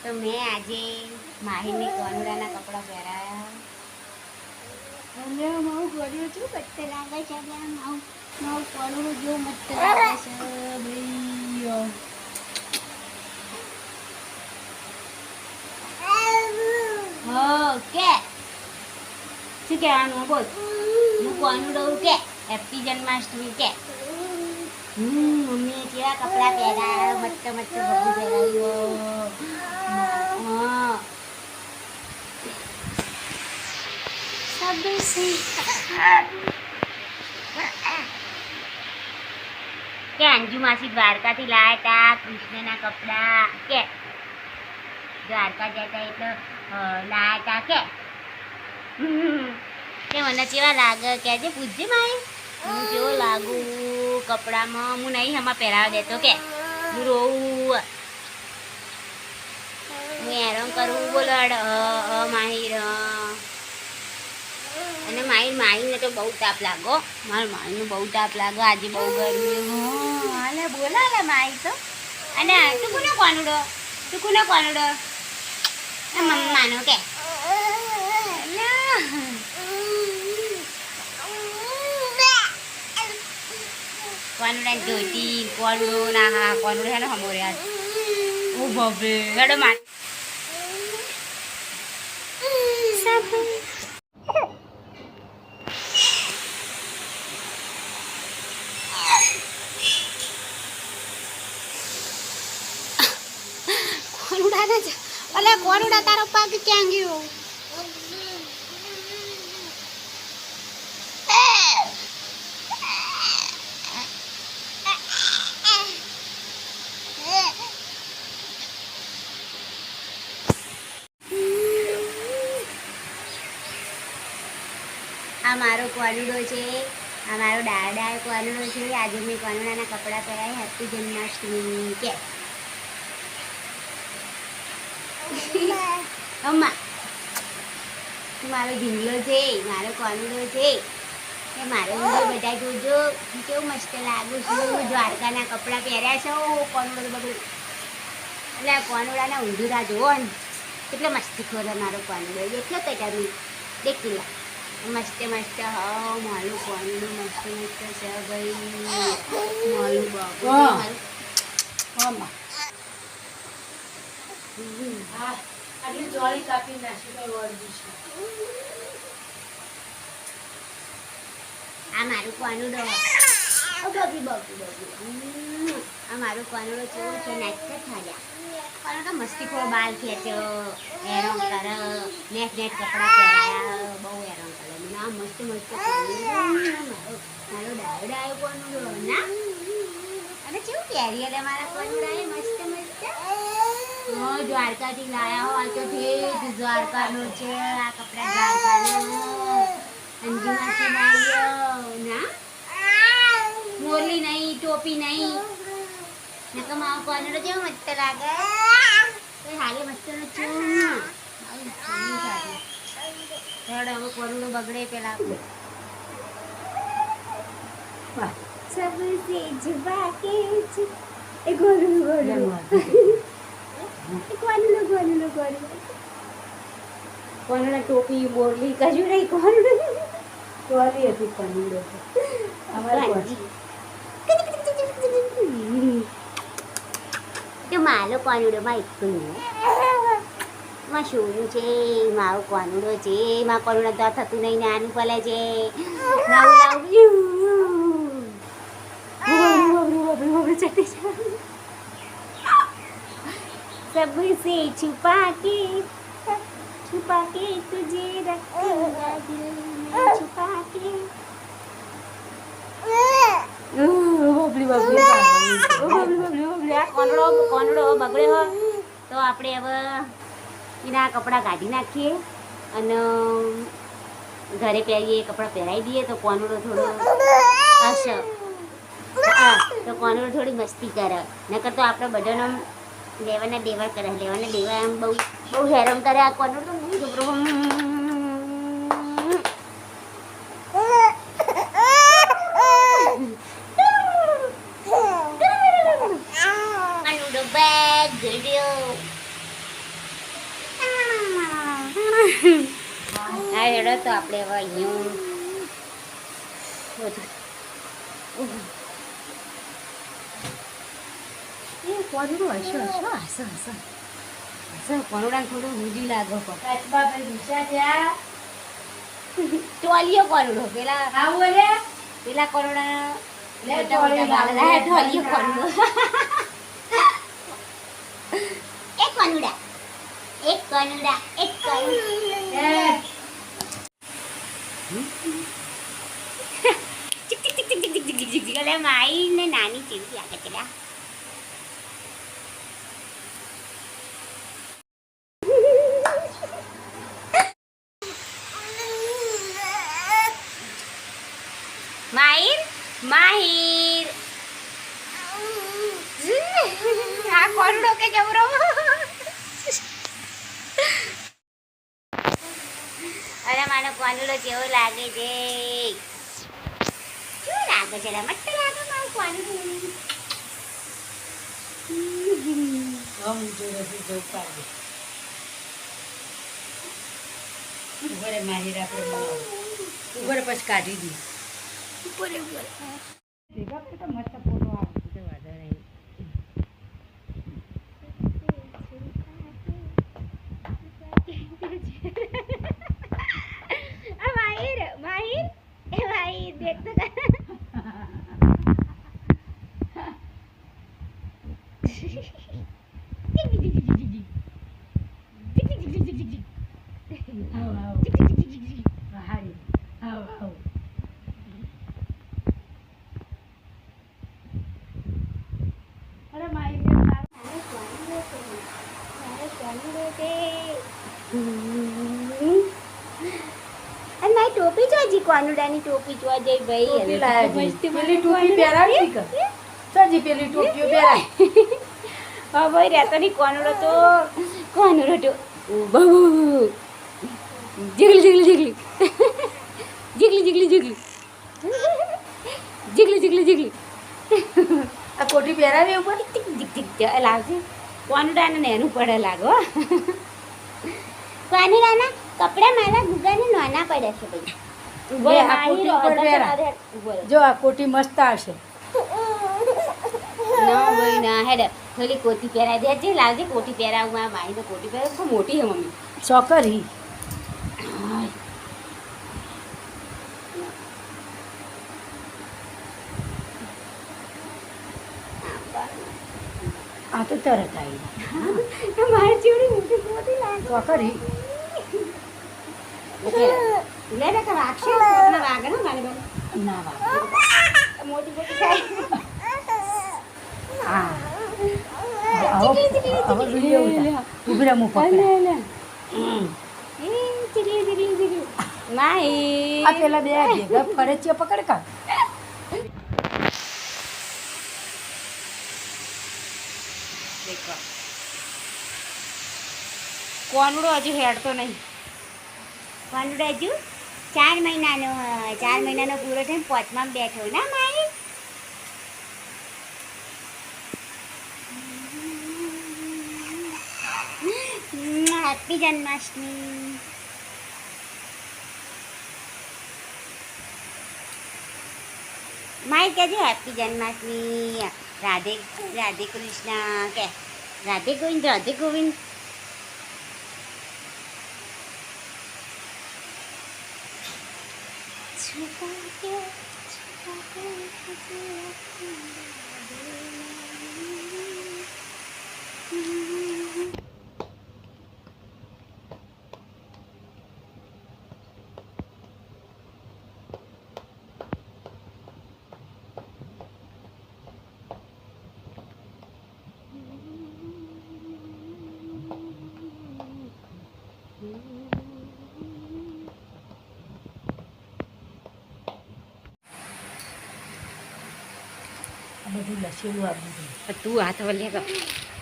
તો મેં આજે માહીને કોનુડાના કપડાં પહેરાયા અને મારું કર્યું છું મસ્ત લાગે છે મારું કોનુડું જો મસ્ત લાગે છે ભાઈ કે શું કહેવાનું બોલ હું કોનુડું કે હેપી જન્માષ્ટમી કે મમ્મીએ કેવા કપડાં પહેરાયા મસ્ત મસ્ત બધું પહેરાવ્યું કે અંજુ માસી દ્વારકાથી લાયા હતા કૃષ્ણના કપડાં કે દ્વારકા જતા એટલે લાયા હતા કે મને કેવા લાગે કે પૂછજે મારી હું કેવો લાગુ કપડામાં હું નહીં હમણાં પહેરાવા દેતો કે હું રોવું હું હેરાન કરું બોલડ માહિર અને માહીને તો બહુ તાપ લાગો મારા માહીને બહુ તાપ લાગો આજે બહુ ગરમી હાલે બોલાવે માહી તો અને તું કોને કોનુડો મમ્માનો કે કોનુડા જોઈતી કોનુડો ના હા કોનુડો હેનો હમોરે આજ ઓ બાપરે હેડો માર કોનુડા તારો પગ ક્યાં ગયો આ મારો કોનુડો છે આ મારો દાદા કોનુડો છે આજે મેં કોનુડાના કપડાં પહેરાય હેપી જન્માષ્ટમી કે અમ્મા મારો ઝીંગલો છે મારો કોનુડો છે કે મારો ઊંધો બધા જોજો કેવું મસ્ત લાગુ છું દ્વારકાના કપડાં પહેર્યા છે કોનુડો બધું એટલે આ કોનુડાના ઊંધુરા જોવો ને કેટલો મસ્તી ખોરે મારો કોનુડો એટલો તૈયાર દેખી મસ્ત મસ્ત મારું કોનુડું મસ્ત મસ્ત છે ભાઈ મારું બાબુ આ મારું કોનુડો આ મારું કોનુડો કેવું છે નાચતો થાલ્યા કોનુડો મસ્તી ખો બાલ ખેંચ્યો હેરાન કરે નેટ કપડાં પહેરાયા બહુ હેરાન કરે ના મસ્ત મસ્ત મારો ડાયો કોનુડો ના અને કેવું પહેરી એટલે મારા કોનુડાએ મસ્ત મસ્ત દ્વારકાથી લાયા હો આ તો ઠેઠ દ્વારકાનો છે આ કપડા દ્વારકાનો અંજુમાંથી લાવ્યો ના મોરલી નહીં ટોપી નહીં નકર મારો કોનુડો કેવો મસ્ત લાગે તો હાલે મસ્ત નો હવે કોનુડો બગડે પેલા सबसे जुबा के ए कोनुडो કોનુડા ટોપી મોરલી કજુ નહીં કોનુડો કોલી હતી કોનુડો તો મારો કોનુડો માં એકલું માં શોનું છે મારો કોનુડો છે માં કોનુડા તો થતું નહીં નાનું પલે છે નવું લાવ્યું सबसे छुपा के तुझे रखूंगा दिल में छुपा के કોનુડો બગડ્યો તો આપણે હવે એના કપડાં કાઢી નાખીએ અને ઘરે પહેરીએ કપડાં પહેરાવી દઈએ તો કોનુડો થોડો હશે તો કોનુડો થોડી મસ્તી કરે નકર તો આપણે બધાનો લેવાના દેવા કરે લેવાના દેવા એમ બહુ બહુ હેરાન કરે આ કોનુડો હા હેડો તો આપણે હવે અહીંયા એ કોનુડું હશો હશો હસો હસો હસો કોનુડાને થોડું રૂજી લાગો ટોલિયો કોનુડો પેલા કોનુડા ટોલિયો કોનુડો એક કોનુડા એક કોનુડા એક કોનુડા અલે માઈ ને નાની ચીવી લાગે છે લા માહિર માહિર આ કોરડો કે જબરો અરે માનો કોનુડો કેવો લાગે છે શું લાગે છે મસ્ત લાગે મારું કોનુડું ઉભરે માહિર આપણે ઉભરે પછી કાઢી દી ઉપર ઉપર ભેગા તો મસ્ત ફોટો આવશે વાંધો નહીં માહિર માહિર એ માહિર દેખ તો ટોપી જો હજી કોનુડાની ટોપી જોવા જઈ ભાઈ પેલી ટોપી પહેરાવી કે સજી પેલી ટોપીઓ પહેરાય હા ભાઈ રહેતો નહીં કોનુડો તો કોનુડો તો બહુ જીગલી જીગલી જીગલી જીગલી જીગલી જીગલી જીગલી જીગલી જીગલી આ કોટી પહેરાવી ઉપર જીગ જીગ લાવશે કોનુડાને નેનું પડે લાગો કોનુડાના કપડા મારા ગુગાને નાના પડે છે ભાઈ આ કોટી ઉપર પહેરા જો આ કોટી મસ્ત આવશે ના ભાઈ ના હેડ થોડી કોટી પહેરાવી દે છે લાવજે કોટી પહેરાવું મારા મારી તો કોટી પહેરાવ તો મોટી છે મમ્મી ચોકરી આ તો તરત આવી મારી ચીવડી મોટી મોટી લાગે ચોકરી લે રે રાખશે ના વાગે ને મારી બેન ના વાગે મોટી મોટી થાય હા હવે વિડીયો ઉભી રહે પકડ ચીકલી ચીકલી ચીકલી માહી આ પેલા બે ભેગા ફરે છે પકડ કા દેખો કોનુડો હજુ હેડતો નહીં કોનુડો હજુ 4 મહિનાનો પૂરો થઈને 5માં બેઠો ના માહી હેપી જન્માષ્ટમી માય કહેજે હેપી જન્માષ્ટમી રાધે રાધે કૃષ્ણ કે રાધે ગોવિંદ રાધે ગોવિંદ બધું લસેલું આપી તું હાથ વળ્યા કર